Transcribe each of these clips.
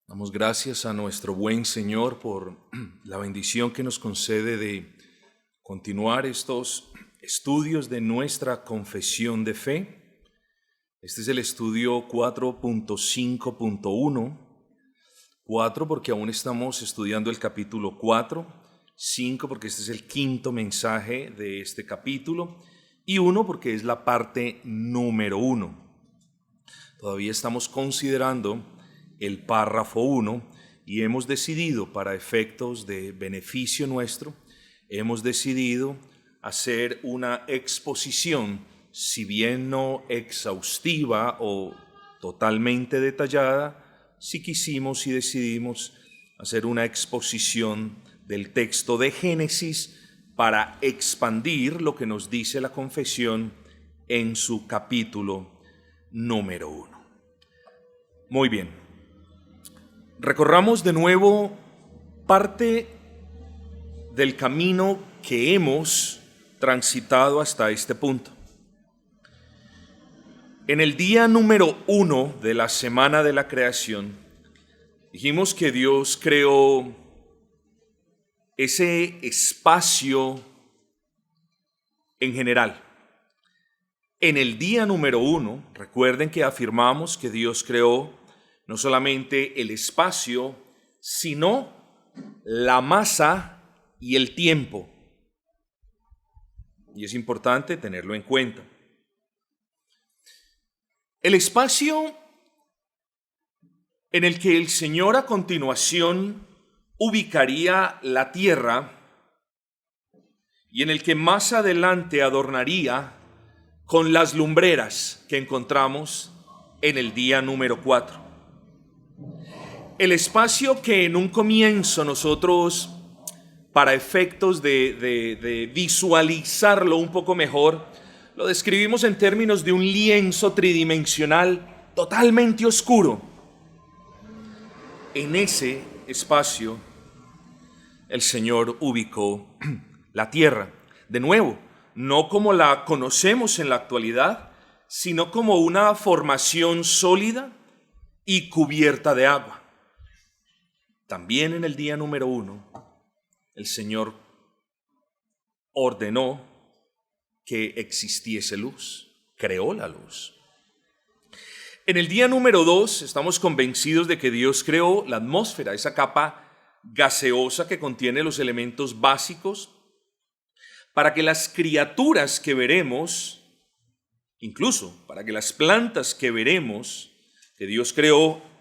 Damos gracias a nuestro buen Señor por la bendición que nos concede de continuar estos estudios de nuestra confesión de fe. Este es el estudio 4.5.1. 4 porque aún estamos estudiando el capítulo 4. 5 porque este es el quinto mensaje de este capítulo. Y 1 porque es la parte número 1. Todavía estamos considerando el párrafo 1 y hemos decidido, para efectos de beneficio nuestro, hemos decidido hacer una exposición, si bien no exhaustiva o totalmente detallada, sí quisimos y decidimos hacer una exposición del texto de Génesis para expandir lo que nos dice la confesión en su capítulo número 1. Muy bien. Recorramos de nuevo parte del camino que hemos transitado hasta este punto. En el día número 1 de la semana de la creación, dijimos que Dios creó ese espacio en general. En el día número 1, recuerden que afirmamos que Dios creó no solamente el espacio, sino la masa y el tiempo. Y es importante tenerlo en cuenta. El espacio en el que el Señor a continuación ubicaría la tierra y en el que más adelante adornaría con las lumbreras que encontramos en el día número 4. El espacio que en un comienzo nosotros, para efectos de visualizarlo un poco mejor, lo describimos en términos de un lienzo tridimensional totalmente oscuro. En ese espacio el Señor ubicó la tierra, de nuevo, no como la conocemos en la actualidad, sino como una formación sólida y cubierta de agua. También en el día número 1, el Señor ordenó que existiese luz, creó la luz. En el día número 2, estamos convencidos de que Dios creó la atmósfera, esa capa gaseosa que contiene los elementos básicos para que las criaturas que veremos, incluso para que las plantas que veremos, que Dios creó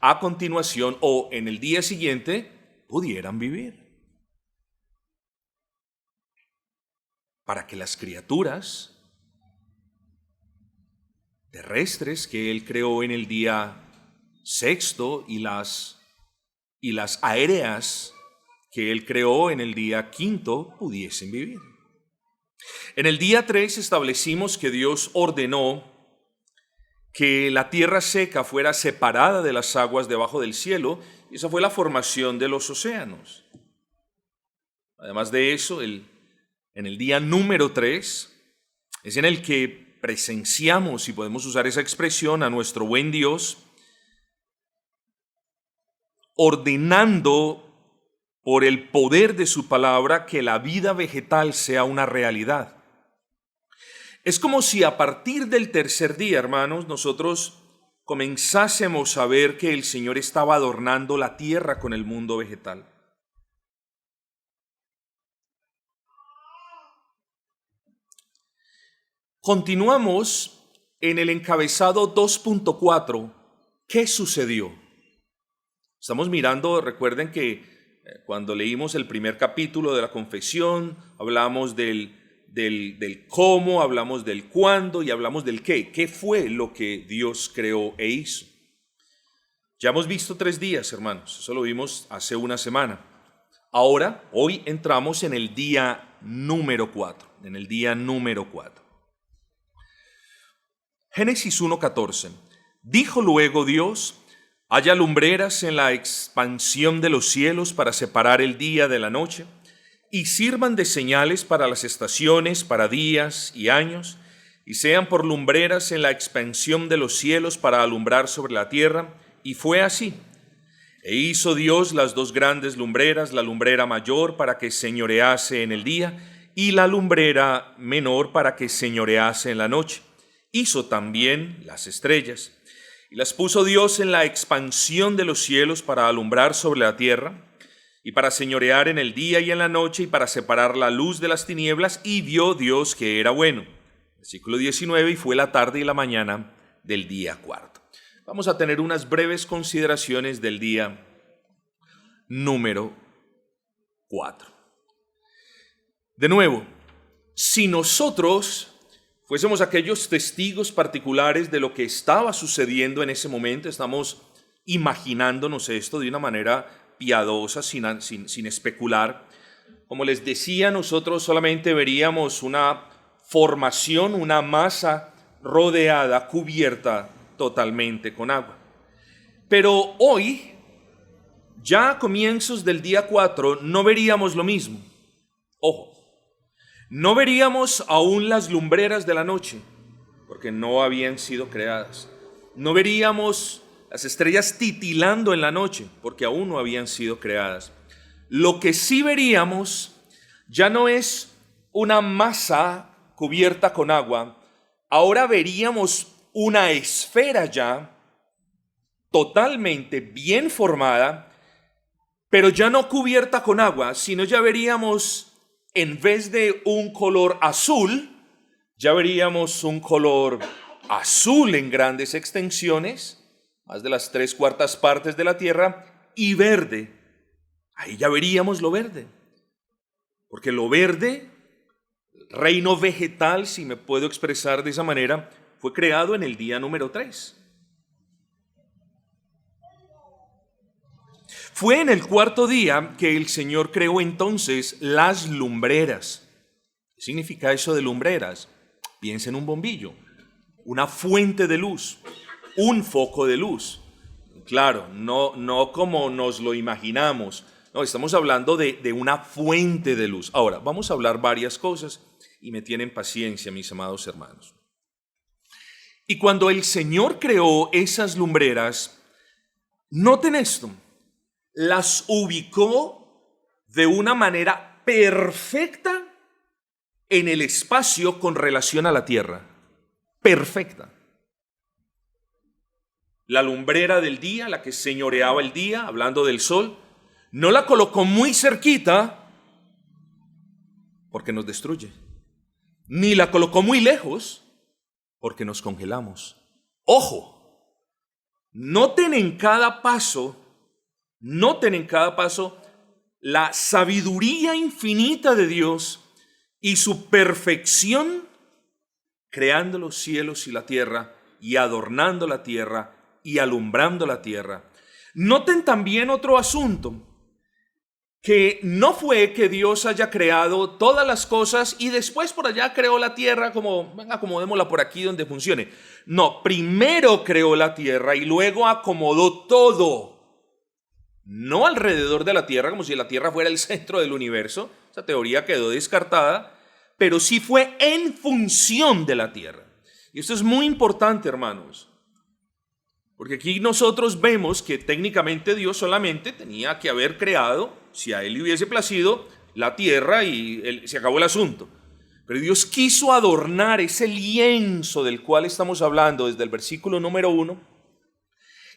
a continuación o en el día siguiente, pudieran vivir. Para que las criaturas terrestres que Él creó en el día sexto y las aéreas que Él creó en el día quinto pudiesen vivir. En el día 3 establecimos que Dios ordenó que la tierra seca fuera separada de las aguas debajo del cielo, y esa fue la formación de los océanos. Además de eso, en el día número 3 es en el que presenciamos, si podemos usar esa expresión, a nuestro buen Dios ordenando por el poder de su palabra que la vida vegetal sea una realidad. Es como si a partir del tercer día, hermanos, nosotros comenzásemos a ver que el Señor estaba adornando la tierra con el mundo vegetal. Continuamos en el encabezado 2.4. ¿Qué sucedió? Estamos mirando, recuerden que cuando leímos el primer capítulo de la confesión, hablamos del cómo, hablamos del cuándo y hablamos del qué. ¿Qué fue lo que Dios creó e hizo? Ya hemos visto 3 días, hermanos. Eso lo vimos hace una semana. Ahora, hoy entramos en el día número 4. En el día número 4. Génesis 1:14. Dijo luego Dios: haya lumbreras en la expansión de los cielos para separar el día de la noche, y sirvan de señales para las estaciones, para días y años, y sean por lumbreras en la expansión de los cielos para alumbrar sobre la tierra. Y fue así. E hizo Dios las dos grandes lumbreras, la lumbrera mayor para que señorease en el día, y la lumbrera menor para que señorease en la noche. Hizo también las estrellas, y las puso Dios en la expansión de los cielos para alumbrar sobre la tierra, y para señorear en el día y en la noche, y para separar la luz de las tinieblas, y vio Dios que era bueno. Versículo 19, y fue la tarde y la mañana del día cuarto. Vamos a tener unas breves consideraciones del día número 4. De nuevo, si nosotros fuésemos aquellos testigos particulares de lo que estaba sucediendo en ese momento, estamos imaginándonos esto de una manera piadosa, sin especular. Como les decía, nosotros solamente veríamos una formación, una masa rodeada, cubierta totalmente con agua. Pero hoy, ya a comienzos del día 4, no veríamos lo mismo. Ojo, no veríamos aún las lumbreras de la noche, porque no habían sido creadas. No veríamos las estrellas titilando en la noche, porque aún no habían sido creadas. Lo que sí veríamos ya no es una masa cubierta con agua, ahora veríamos una esfera ya totalmente bien formada, pero ya no cubierta con agua, sino ya veríamos, en vez de un color azul, ya veríamos un color azul en grandes extensiones, más de las 3/4 partes de la tierra, y verde. Ahí ya veríamos lo verde, porque lo verde, reino vegetal, si me puedo expresar de esa manera, fue creado en el día número 3. Fue en el cuarto día que el Señor creó entonces las lumbreras. ¿Qué significa eso de lumbreras? Piensa en un bombillo, una fuente de luz, un foco de luz. Claro, no como nos lo imaginamos. No, estamos hablando de una fuente de luz. Ahora, vamos a hablar varias cosas y me tienen paciencia, mis amados hermanos. Y cuando el Señor creó esas lumbreras, noten esto, las ubicó de una manera perfecta en el espacio con relación a la tierra. Perfecta. La lumbrera del día, la que señoreaba el día, hablando del sol, no la colocó muy cerquita porque nos destruye, ni la colocó muy lejos porque nos congelamos. Ojo, noten en cada paso la sabiduría infinita de Dios y su perfección creando los cielos y la tierra y adornando la tierra y alumbrando la tierra. Noten también otro asunto, que no fue que Dios haya creado todas las cosas y después por allá creó la tierra como, venga, acomodémosla por aquí donde funcione. No, primero creó la tierra y luego acomodó todo. No alrededor de la tierra, como si la tierra fuera el centro del universo. Esa teoría quedó descartada, pero sí fue en función de la tierra. Y esto es muy importante, hermanos. Porque aquí nosotros vemos que técnicamente Dios solamente tenía que haber creado, si a Él le hubiese placido, la tierra y se acabó el asunto. Pero Dios quiso adornar ese lienzo del cual estamos hablando desde el versículo número 1.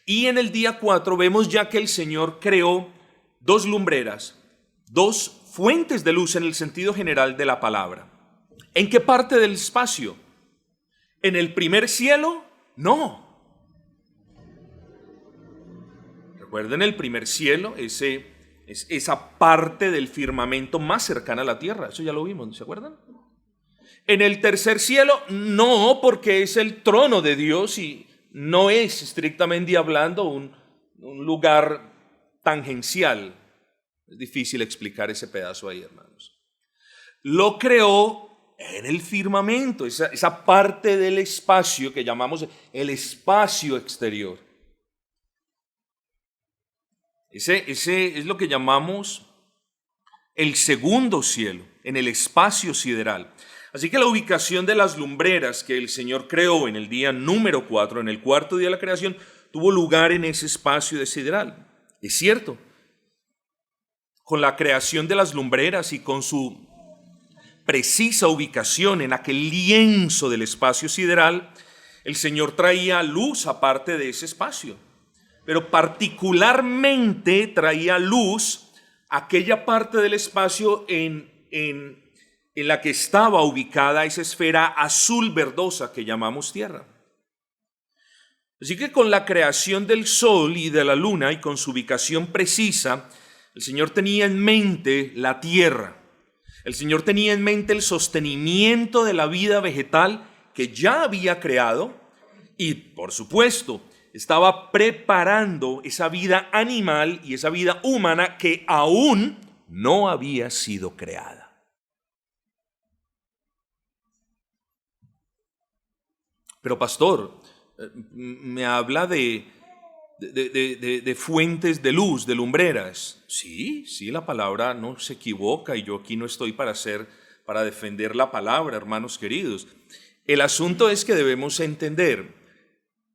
Y en el día 4 vemos ya que el Señor creó dos lumbreras, dos fuentes de luz en el sentido general de la palabra. ¿En qué parte del espacio? ¿En el primer cielo? No. Recuerden, el primer cielo es esa parte del firmamento más cercana a la tierra. Eso ya lo vimos, ¿se acuerdan? En el tercer cielo, no, porque es el trono de Dios y no es estrictamente hablando un lugar tangencial. Es difícil explicar ese pedazo ahí, hermanos. Lo creó en el firmamento, esa parte del espacio que llamamos el espacio exterior. Ese es lo que llamamos el segundo cielo, en el espacio sideral. Así que la ubicación de las lumbreras que el Señor creó en el día número 4, en el cuarto día de la creación, tuvo lugar en ese espacio de sideral. Es cierto, con la creación de las lumbreras y con su precisa ubicación en aquel lienzo del espacio sideral, el Señor traía luz aparte de ese espacio, pero particularmente traía luz aquella parte del espacio en la que estaba ubicada esa esfera azul verdosa que llamamos tierra. Así que con la creación del sol y de la luna y con su ubicación precisa, el Señor tenía en mente la tierra. El Señor tenía en mente el sostenimiento de la vida vegetal que ya había creado y, por supuesto, estaba preparando esa vida animal y esa vida humana que aún no había sido creada. Pero pastor, me habla de fuentes de luz, de lumbreras. Sí, la palabra no se equivoca y yo aquí no estoy para defender la palabra, hermanos queridos. El asunto es que debemos entender,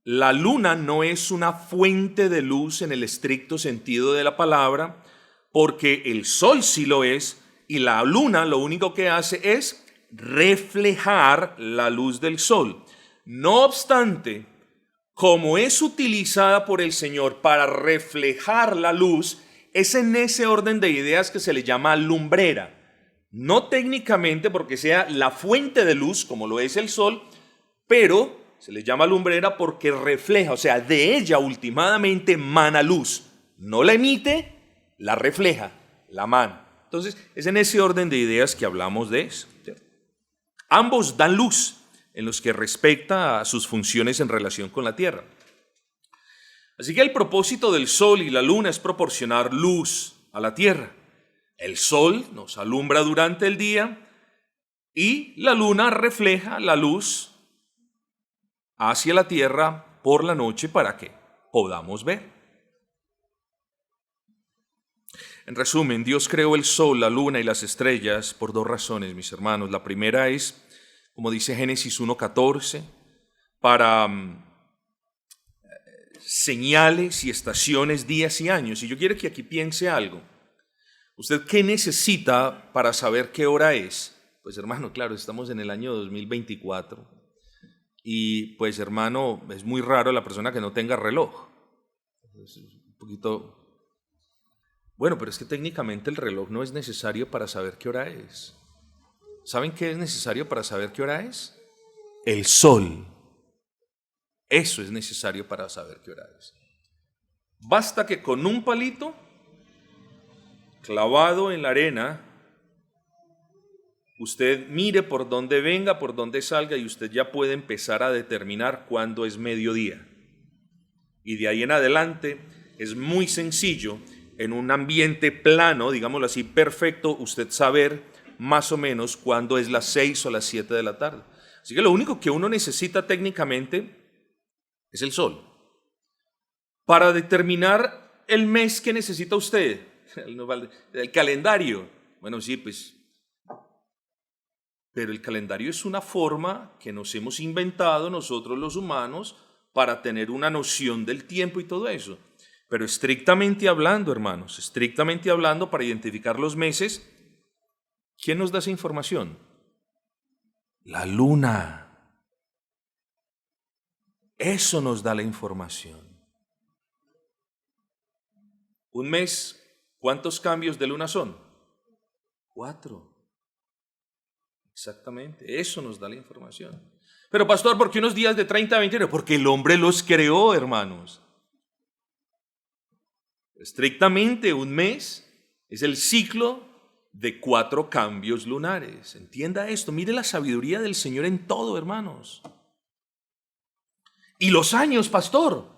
la luna no es una fuente de luz en el estricto sentido de la palabra, porque el sol sí lo es y la luna lo único que hace es reflejar la luz del sol. No obstante, como es utilizada por el Señor para reflejar la luz, es en ese orden de ideas que se le llama lumbrera. No técnicamente porque sea la fuente de luz, como lo es el sol, pero se le llama lumbrera porque refleja, o sea, de ella ultimadamente mana luz. No la emite, la refleja, la mana. Entonces, es en ese orden de ideas que hablamos de eso. Ambos dan luz en los que respecta a sus funciones en relación con la tierra. Así que el propósito del sol y la luna es proporcionar luz a la tierra. El sol nos alumbra durante el día y la luna refleja la luz hacia la tierra por la noche para que podamos ver. En resumen, Dios creó el sol, la luna y las estrellas por dos razones, mis hermanos. La primera es, como dice Génesis 1:14, para señales y estaciones, días y años. Y yo quiero que aquí piense algo. ¿Usted qué necesita para saber qué hora es? Pues hermano, claro, estamos en el año 2024 y pues hermano, es muy raro la persona que no tenga reloj. Es un poquito... Bueno, pero es que técnicamente el reloj no es necesario para saber qué hora es. ¿Saben qué es necesario para saber qué hora es? El sol. Eso es necesario para saber qué hora es. Basta que con un palito clavado en la arena, usted mire por dónde venga, por dónde salga y usted ya puede empezar a determinar cuándo es mediodía. Y de ahí en adelante es muy sencillo, en un ambiente plano, digámoslo así, perfecto, usted saber más o menos cuándo es las 6 o las 7 de la tarde. Así que lo único que uno necesita técnicamente es el sol. Para determinar el mes que necesita usted, el calendario, bueno, sí, pues, pero el calendario es una forma que nos hemos inventado nosotros los humanos para tener una noción del tiempo y todo eso. Pero estrictamente hablando, hermanos, estrictamente hablando, para identificar los meses, ¿quién nos da esa información? La luna. Eso nos da la información. Un mes, ¿cuántos cambios de luna son? 4. Exactamente, eso nos da la información. Pero pastor, ¿por qué unos días de 30 a 29? Porque el hombre los creó, hermanos. Estrictamente, un mes es el ciclo de 4 cambios lunares. Entienda esto, mire la sabiduría del Señor en todo, hermanos. Y los años, pastor,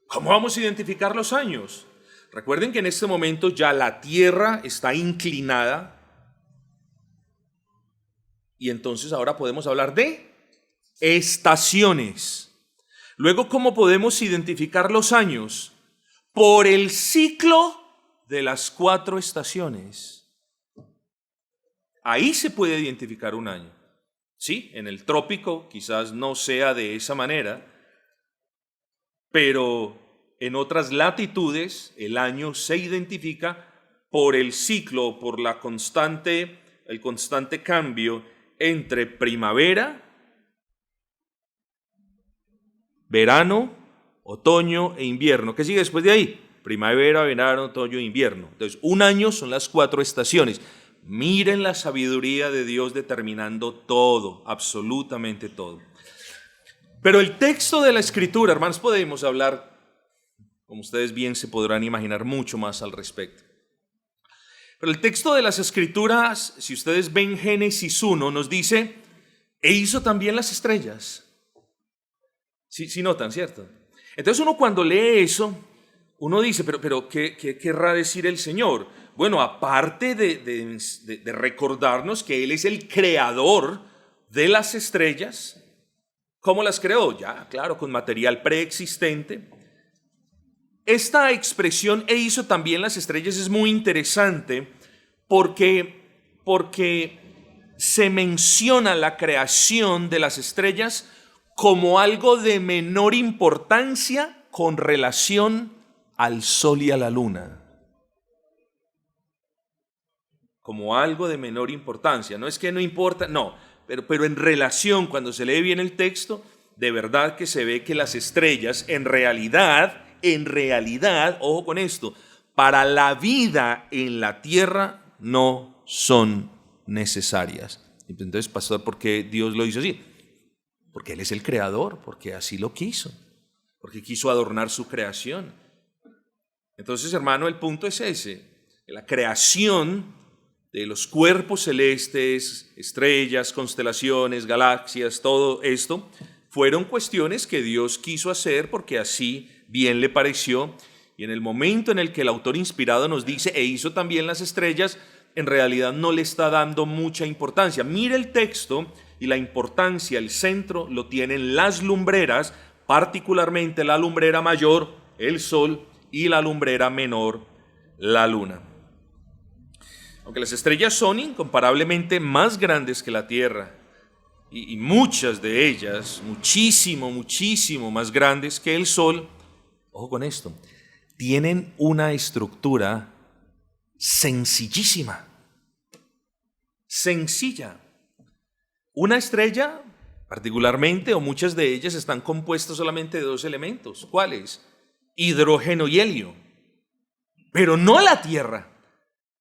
¿cómo vamos a identificar los años? Recuerden que en este momento ya la tierra está inclinada y entonces ahora podemos hablar de estaciones. Luego, ¿cómo podemos identificar los años? Por el ciclo de las 4 estaciones. Ahí se puede identificar un año. Sí, en el trópico quizás no sea de esa manera, pero En otras latitudes, el año se identifica por el ciclo, por el constante cambio entre primavera, verano, otoño e invierno. ¿Qué sigue después de ahí? Primavera, verano, otoño e invierno. Entonces, un año son las 4 estaciones. Miren la sabiduría de Dios determinando todo, absolutamente todo. Pero el texto de la Escritura, hermanos, podemos hablar, como ustedes bien se podrán imaginar, mucho más al respecto. Pero el texto de las Escrituras, si ustedes ven Génesis 1, nos dice, e hizo también las estrellas. Sí notan, ¿cierto? Entonces uno cuando lee eso, uno dice, pero ¿qué querrá decir el Señor? Bueno, aparte de recordarnos que Él es el creador de las estrellas, ¿cómo las creó? Ya, claro, con material preexistente. Esta expresión, e hizo también las estrellas, es muy interesante porque se menciona la creación de las estrellas como algo de menor importancia con relación al sol y a la luna. Como algo de menor importancia. No es que no importa, no, pero en relación, cuando se lee bien el texto, de verdad que se ve que las estrellas en realidad, ojo con esto, para la vida en la tierra no son necesarias. Entonces, pastor, ¿por qué Dios lo hizo así? Porque Él es el creador, porque así lo quiso, porque quiso adornar su creación. Entonces, hermano, el punto es ese. La creación de los cuerpos celestes, estrellas, constelaciones, galaxias, todo esto, fueron cuestiones que Dios quiso hacer porque así bien le pareció. Y en el momento en el que el autor inspirado nos dice, e hizo también las estrellas, en realidad no le está dando mucha importancia. Mire el texto y la importancia, el centro lo tienen las lumbreras, particularmente la lumbrera mayor, el sol, y la lumbrera menor, la luna. Aunque las estrellas son incomparablemente más grandes que la Tierra, y muchas de ellas muchísimo más grandes que el sol, ojo con esto, tienen una estructura sencillísima, sencilla. Una estrella, particularmente, o muchas de ellas, están compuestas solamente de 2 elementos. ¿Cuáles? Hidrógeno y helio. Pero no la Tierra.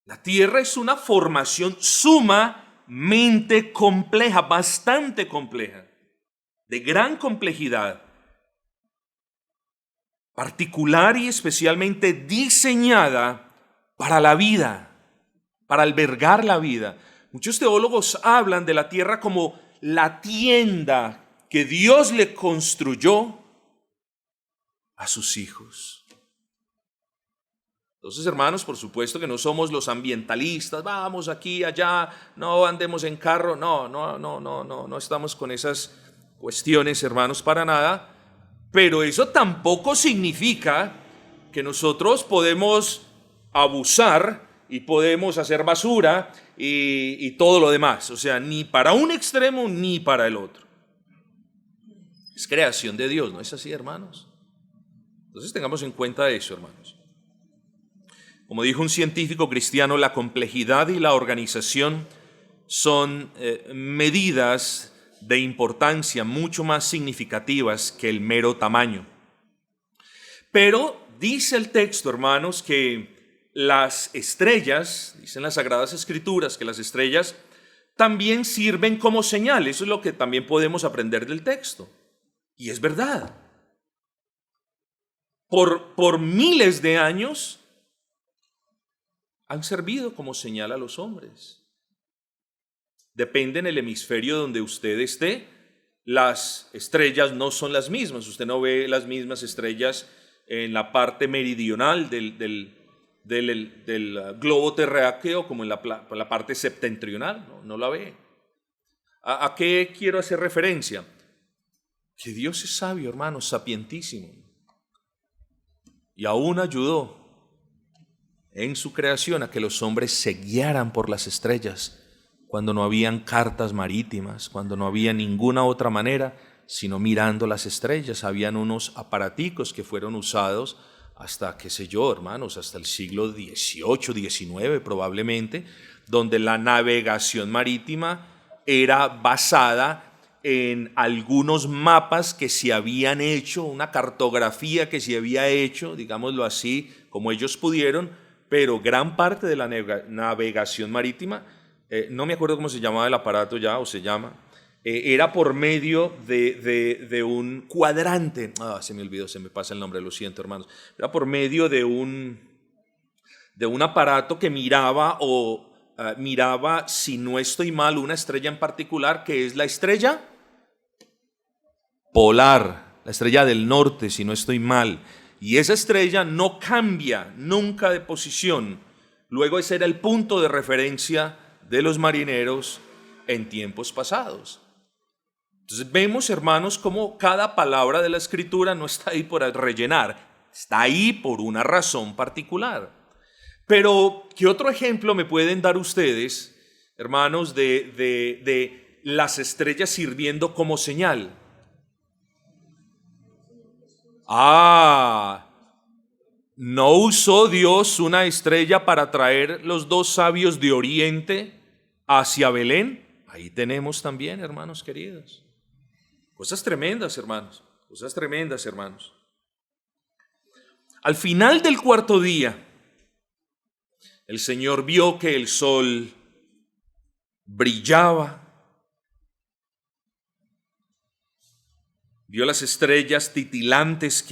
La Tierra es una formación sumamente compleja, bastante compleja, de gran complejidad, particular y especialmente diseñada para la vida, para albergar la vida. Muchos teólogos hablan de la tierra como la tienda que Dios le construyó a sus hijos. Entonces, hermanos, por supuesto que no somos los ambientalistas, vamos aquí, allá, no andemos en carro, no estamos con esas cuestiones, hermanos, para nada, pero eso tampoco significa que nosotros podemos abusar y podemos hacer basura y todo lo demás, o sea, ni para un extremo ni para el otro. Es creación de Dios, ¿no es así, hermanos? Entonces tengamos en cuenta eso, hermanos. Como dijo un científico cristiano, la complejidad y la organización son medidas de importancia mucho más significativas que el mero tamaño. Pero dice el texto, hermanos, que las estrellas, dicen las Sagradas Escrituras, que las estrellas también sirven como señal. Eso es lo que también podemos aprender del texto. Y es verdad. Por miles de años han servido como señal a los hombres. Depende en el hemisferio donde usted esté, las estrellas no son las mismas. Usted no ve las mismas estrellas en la parte meridional del globo terráqueo como en la parte septentrional, no la ve. ¿A qué quiero hacer referencia? Que Dios es sabio, hermano, sapientísimo. Y aún ayudó en su creación a que los hombres se guiaran por las estrellas cuando no habían cartas marítimas, cuando no había ninguna otra manera, sino mirando las estrellas. Habían unos aparaticos que fueron usados hasta, qué sé yo, hermanos, hasta el siglo XVIII, XIX probablemente, donde la navegación marítima era basada en algunos mapas que se habían hecho, una cartografía que se había hecho, digámoslo así, como ellos pudieron, pero gran parte de la navegación marítima, no me acuerdo cómo se llamaba el aparato ya, o se llama, era por medio de un cuadrante, se me olvidó, se me pasa el nombre, lo siento hermanos, era por medio de un aparato que miraba miraba, si no estoy mal, una estrella en particular, que es la estrella polar, la estrella del norte, si no estoy mal. Y esa estrella no cambia nunca de posición. Luego ese era el punto de referencia de los marineros en tiempos pasados. Entonces vemos, hermanos, cómo cada palabra de la Escritura no está ahí por rellenar, está ahí por una razón particular. Pero, ¿qué otro ejemplo me pueden dar ustedes, hermanos, de las estrellas sirviendo como señal? ¿No usó Dios una estrella para traer los dos sabios de Oriente hacia Belén? Ahí tenemos también, hermanos queridos. Cosas tremendas, hermanos. Cosas tremendas, hermanos. Al final del cuarto día, el Señor vio que el sol brillaba, vio las estrellas titilantes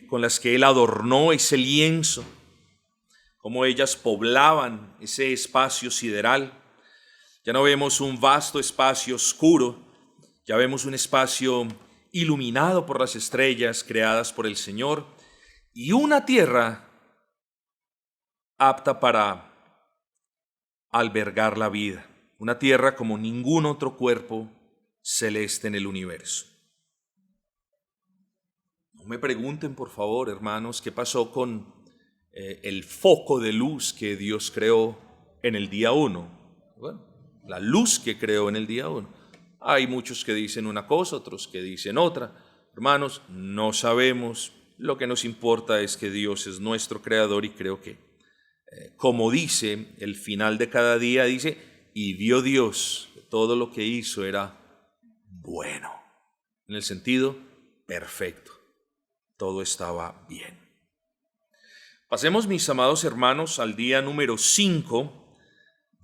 con las que Él adornó ese lienzo, cómo ellas poblaban ese espacio sideral. Ya no vemos un vasto espacio oscuro, ya vemos un espacio iluminado por las estrellas creadas por el Señor y una tierra apta para albergar la vida, una tierra como ningún otro cuerpo celeste en el universo. No me pregunten, por favor, hermanos, qué pasó con el foco de luz que Dios creó en el día 1. Bueno, la luz que creó en el día 1. Hay muchos que dicen una cosa, otros que dicen otra. Hermanos, no sabemos. Lo que nos importa es que Dios es nuestro creador y creo que, como dice el final de cada día, dice, y vio Dios que todo lo que hizo era bueno, en el sentido perfecto. Todo estaba bien. Pasemos, mis amados hermanos, al día número 5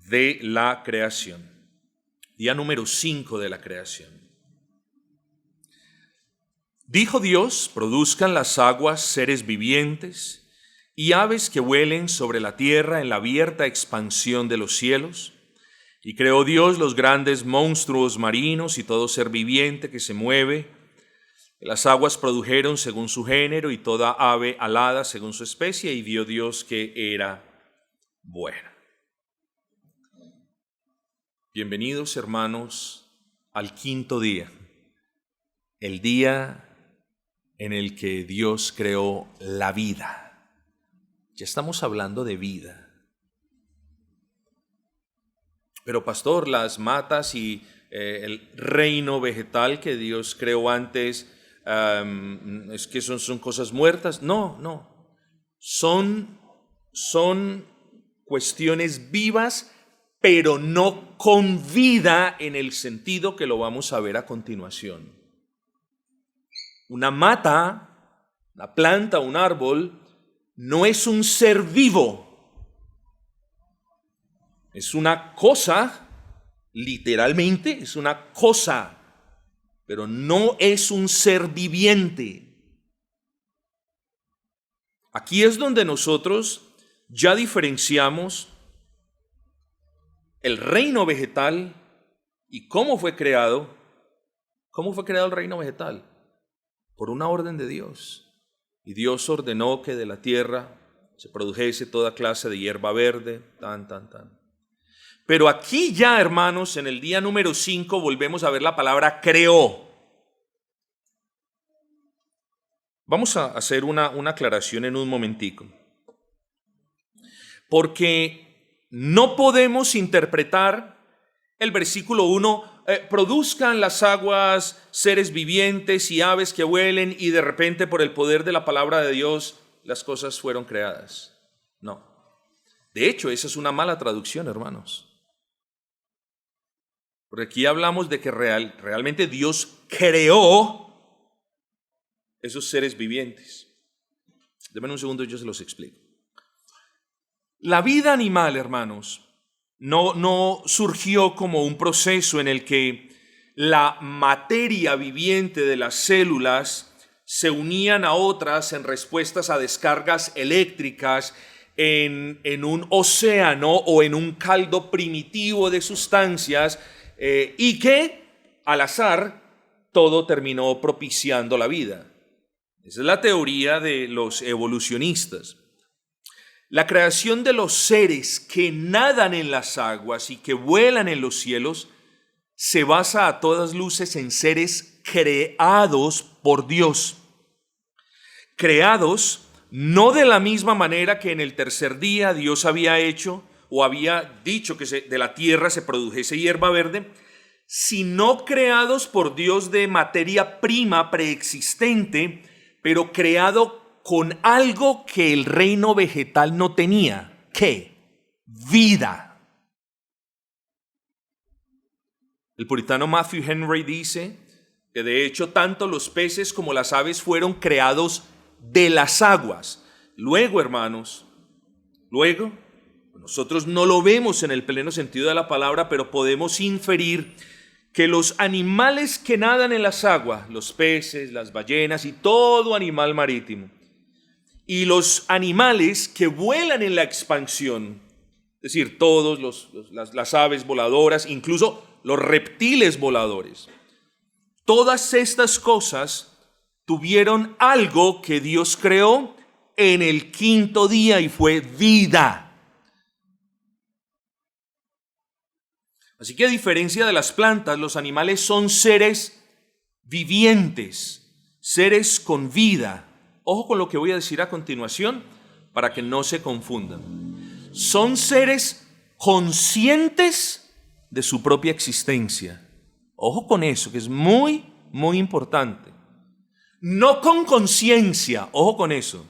de la creación. Día número 5 de la creación. Dijo Dios, produzcan las aguas seres vivientes y aves que vuelen sobre la tierra en la abierta expansión de los cielos. Y creó Dios los grandes monstruos marinos y todo ser viviente que se mueve. Las aguas produjeron según su género y toda ave alada según su especie, y vio Dios que era bueno. Bienvenidos, hermanos, al quinto día, el día en el que Dios creó la vida. Ya estamos hablando de vida. Pero, pastor, las matas y el reino vegetal que Dios creó antes, es que son cosas muertas. No. Son cuestiones vivas, pero no con vida en el sentido que lo vamos a ver a continuación. Una mata, una planta, un árbol, no es un ser vivo. Es una cosa, literalmente es una cosa, pero no es un ser viviente. Aquí es donde nosotros ya diferenciamos el reino vegetal y cómo fue creado. ¿Cómo fue creado el reino vegetal? Por una orden de Dios. Y Dios ordenó que de la tierra se produjese toda clase de hierba verde, tan. Pero aquí ya, hermanos, en el día número 5 volvemos a ver la palabra creó. Vamos a hacer una aclaración en un momentico. Porque no podemos interpretar el versículo 1 produzcan las aguas seres vivientes y aves que vuelen y de repente por el poder de la palabra de Dios las cosas fueron creadas. No. De hecho, esa es una mala traducción, hermanos. Porque aquí hablamos de que realmente Dios creó esos seres vivientes. Denme un segundo y yo se los explico. La vida animal, hermanos, no surgió como un proceso en el que la materia viviente de las células se unían a otras en respuestas a descargas eléctricas en un océano o en un caldo primitivo de sustancias y que al azar todo terminó propiciando la vida. Esa es la teoría de los evolucionistas. La creación de los seres que nadan en las aguas y que vuelan en los cielos se basa a todas luces en seres creados por Dios. Creados no de la misma manera que en el tercer día Dios había hecho o había dicho que de la tierra se produjese hierba verde, sino creados por Dios de materia prima preexistente, pero creado con algo que el reino vegetal no tenía. ¿Qué? Vida. El puritano Matthew Henry dice que de hecho tanto los peces como las aves fueron creados de las aguas. Luego, hermanos, nosotros no lo vemos en el pleno sentido de la palabra, pero podemos inferir que los animales que nadan en las aguas, los peces, las ballenas y todo animal marítimo, y los animales que vuelan en la expansión, es decir, todos las aves voladoras, incluso los reptiles voladores, todas estas cosas tuvieron algo que Dios creó en el quinto día y fue vida. Así que a diferencia de las plantas, los animales son seres vivientes, seres con vida. Ojo con lo que voy a decir a continuación para que no se confundan. Son seres conscientes de su propia existencia. Ojo con eso, que es muy, muy importante. No con conciencia, ojo con eso.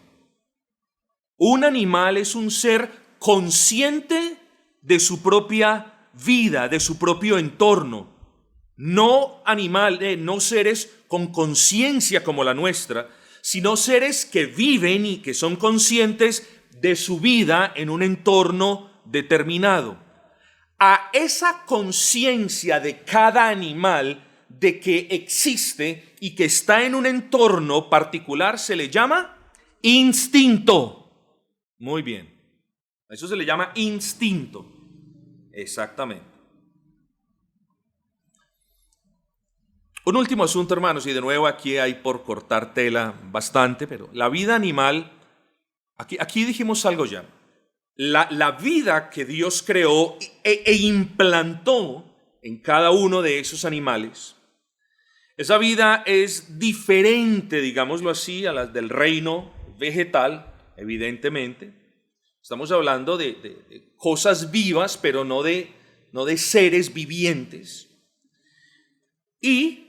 Un animal es un ser consciente de su propia vida, de su propio entorno. No no seres con conciencia como la nuestra, sino seres que viven y que son conscientes de su vida en un entorno determinado. A esa conciencia de cada animal de que existe y que está en un entorno particular se le llama instinto. Muy bien. A eso se le llama instinto. Exactamente. Un último asunto, hermanos, y de nuevo aquí hay por cortar tela bastante, pero la vida animal, aquí dijimos algo ya. La vida que Dios creó e implantó en cada uno de esos animales, esa vida es diferente, digámoslo así, a las del reino vegetal, evidentemente. Estamos hablando de cosas vivas, pero no de seres vivientes. Y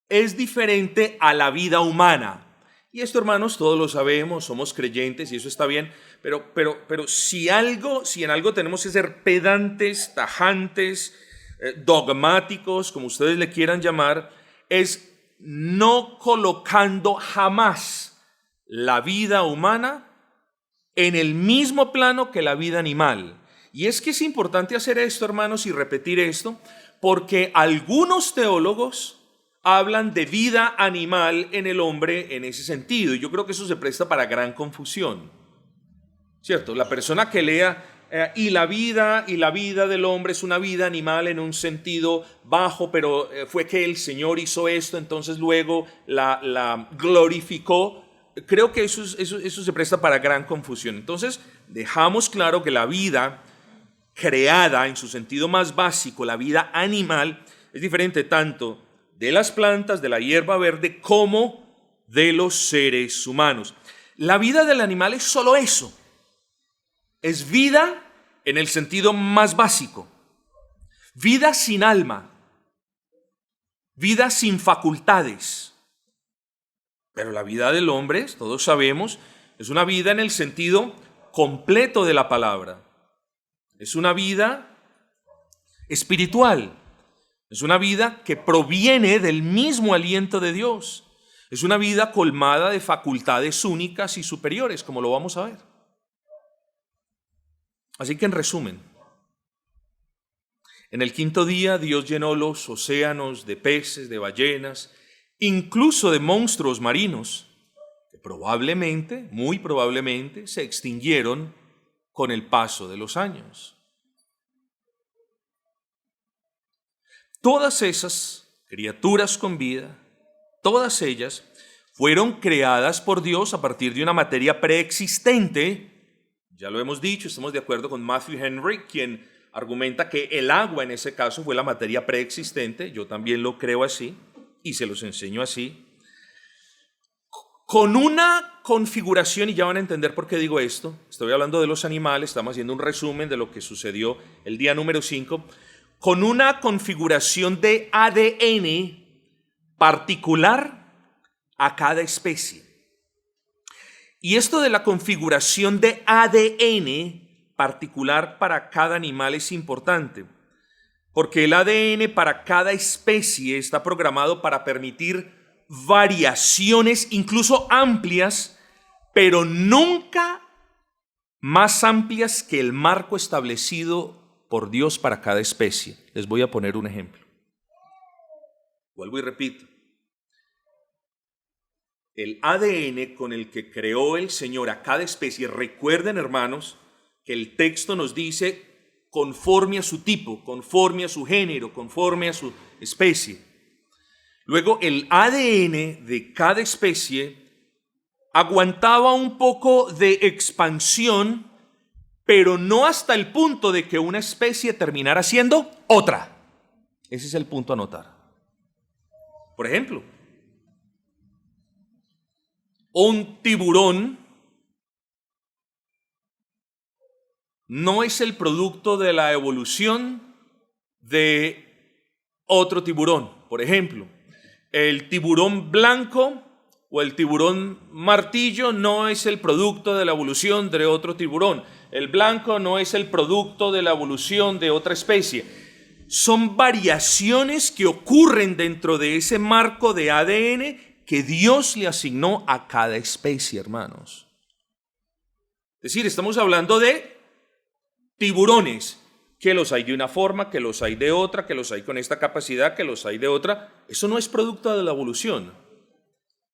es diferente a la vida humana. Y esto, hermanos, todos lo sabemos, somos creyentes y eso está bien, pero si en algo tenemos que ser pedantes, tajantes, dogmáticos, como ustedes le quieran llamar, es no colocando jamás la vida humana en el mismo plano que la vida animal. Y es que es importante hacer esto, hermanos, y repetir esto, porque algunos teólogos hablan de vida animal en el hombre en ese sentido, y yo creo que eso se presta para gran confusión, ¿cierto? La persona que lea y la vida del hombre es una vida animal en un sentido bajo, pero fue que el Señor hizo esto, entonces luego la glorificó. Creo que eso se presta para gran confusión. Entonces, dejamos claro que la vida creada en su sentido más básico, la vida animal, es diferente tanto de las plantas, de la hierba verde, como de los seres humanos. La vida del animal es solo eso. Es vida en el sentido más básico. Vida sin alma. vida sin facultades. Pero la vida del hombre, todos sabemos, es una vida en el sentido completo de la palabra. Es una vida espiritual. Es una vida que proviene del mismo aliento de Dios. Es una vida colmada de facultades únicas y superiores, como lo vamos a ver. Así que en resumen, en el quinto día Dios llenó los océanos de peces, de ballenas, incluso de monstruos marinos, que probablemente, muy probablemente, se extinguieron con el paso de los años. Todas esas criaturas con vida, todas ellas fueron creadas por Dios a partir de una materia preexistente. Ya lo hemos dicho, estamos de acuerdo con Matthew Henry, quien argumenta que el agua en ese caso fue la materia preexistente. Yo también lo creo así y se los enseño así. Con una configuración, y ya van a entender por qué digo esto, estoy hablando de los animales, estamos haciendo un resumen de lo que sucedió el día número 5, con una configuración de ADN particular a cada especie. Y esto de la configuración de ADN particular para cada animal es importante, porque el ADN para cada especie está programado para permitir variaciones incluso amplias, pero nunca más amplias que el marco establecido por Dios para cada especie. Les voy a poner un ejemplo. Vuelvo y repito. El ADN con el que creó el Señor a cada especie, recuerden, hermanos, que el texto nos dice conforme a su tipo, conforme a su género, conforme a su especie. Luego, el ADN de cada especie aguantaba un poco de expansión, pero no hasta el punto de que una especie terminara siendo otra. Ese es el punto a notar. Por ejemplo, un tiburón no es el producto de la evolución de otro tiburón. Por ejemplo, el tiburón blanco o el tiburón martillo no es el producto de la evolución de otro tiburón. El blanco no es el producto de la evolución de otra especie. Son variaciones que ocurren dentro de ese marco de ADN que Dios le asignó a cada especie, hermanos. Es decir, estamos hablando de tiburones, que los hay de una forma, que los hay de otra, que los hay con esta capacidad, que los hay de otra. Eso no es producto de la evolución.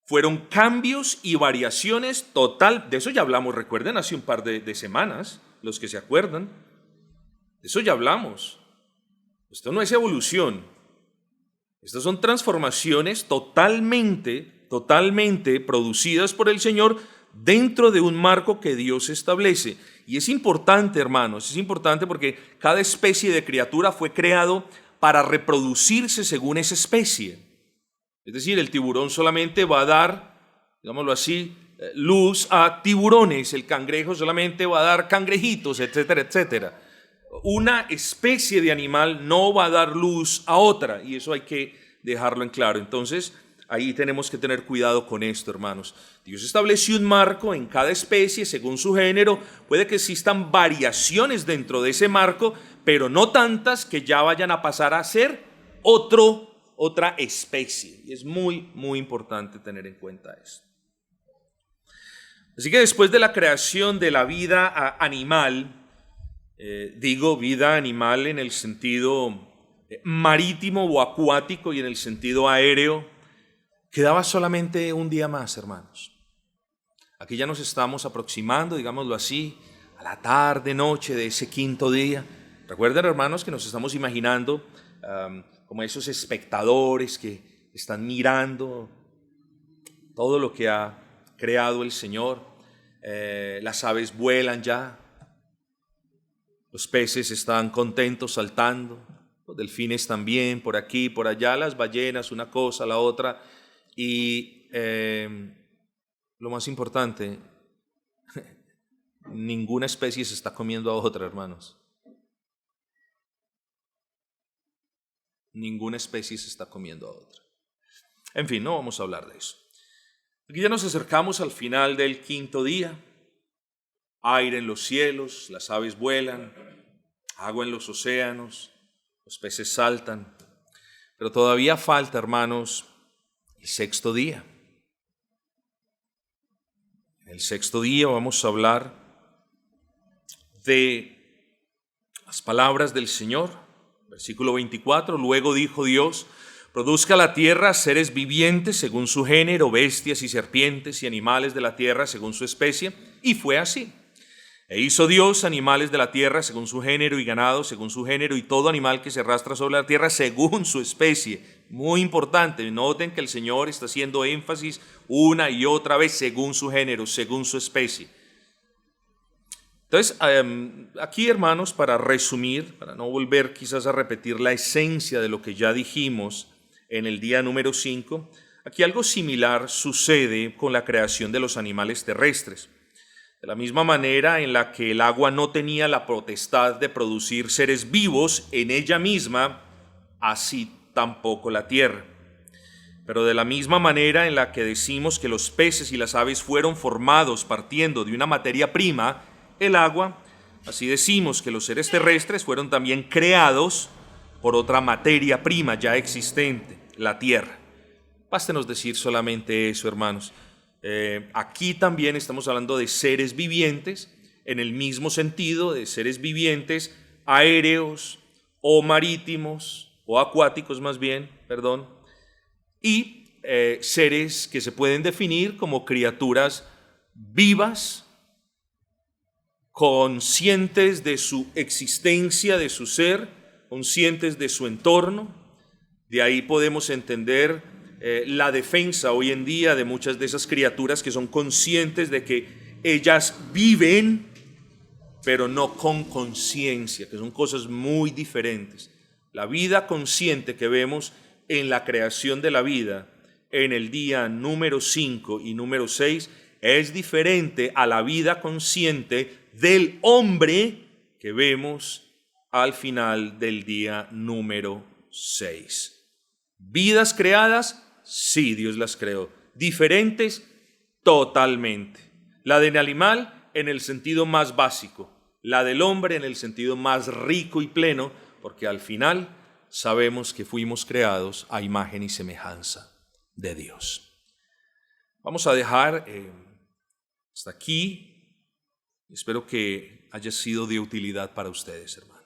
Fueron cambios y variaciones total. De eso ya hablamos, recuerden, hace un par de semanas, los que se acuerdan. De eso ya hablamos. Esto no es evolución. Estas son transformaciones totalmente producidas por el Señor dentro de un marco que Dios establece. Y es importante, hermanos, es importante porque cada especie de criatura fue creado para reproducirse según esa especie. Es decir, el tiburón solamente va a dar, digámoslo así, luz a tiburones, el cangrejo solamente va a dar cangrejitos, etcétera, etcétera. Una especie de animal no va a dar luz a otra, y eso hay que dejarlo en claro. Entonces, ahí tenemos que tener cuidado con esto, hermanos. Dios estableció un marco en cada especie según su género. Puede que existan variaciones dentro de ese marco, pero no tantas que ya vayan a pasar a ser otra especie. Y es muy, muy importante tener en cuenta esto. Así que después de la creación de la vida animal, digo vida animal en el sentido marítimo o acuático y en el sentido aéreo, quedaba solamente un día más, hermanos. Aquí ya nos estamos aproximando, digámoslo así, a la tarde, noche de ese quinto día. Recuerden, hermanos, que nos estamos imaginando como esos espectadores que están mirando todo lo que ha creado el Señor. Las aves vuelan ya, los peces están contentos saltando, los delfines también, por aquí, por allá, las ballenas, una cosa, la otra. Y lo más importante, ninguna especie se está comiendo a otra, hermanos. Ninguna especie se está comiendo a otra. En fin, no vamos a hablar de eso. Aquí ya nos acercamos al final del quinto día. Aire en los cielos, las aves vuelan, agua en los océanos, los peces saltan. Pero todavía falta, hermanos, el sexto día. En el sexto día vamos a hablar de las palabras del Señor. Versículo 24, luego dijo Dios: produzca la tierra seres vivientes según su género, bestias y serpientes y animales de la tierra según su especie. Y fue así. E hizo Dios animales de la tierra según su género y ganado según su género y todo animal que se arrastra sobre la tierra según su especie. Muy importante, noten que el Señor está haciendo énfasis una y otra vez según su género, según su especie. Entonces, aquí, hermanos, para resumir, para no volver quizás a repetir la esencia de lo que ya dijimos en el día número 5, aquí algo similar sucede con la creación de los animales terrestres. De la misma manera en la que el agua no tenía la potestad de producir seres vivos en ella misma, así tampoco la tierra. Pero de la misma manera en la que decimos que los peces y las aves fueron formados partiendo de una materia prima, el agua, así decimos que los seres terrestres fueron también creados por otra materia prima ya existente, la tierra. Bástenos decir solamente eso, hermanos. Aquí también estamos hablando de seres vivientes, en el mismo sentido de seres vivientes aéreos o marítimos, o acuáticos más bien, y seres que se pueden definir como criaturas vivas, conscientes de su existencia, de su ser, conscientes de su entorno. De ahí podemos entender la defensa hoy en día de muchas de esas criaturas que son conscientes de que ellas viven, pero no con conciencia, que son cosas muy diferentes. La vida consciente que vemos en la creación de la vida en el día número 5 y número 6 es diferente a la vida consciente del hombre que vemos al final del día número 6. Vidas creadas, sí, Dios las creó. Diferentes, totalmente. La del animal en el sentido más básico, la del hombre en el sentido más rico y pleno, porque al final sabemos que fuimos creados a imagen y semejanza de Dios. Vamos a dejar hasta aquí. Espero que haya sido de utilidad para ustedes, hermanos.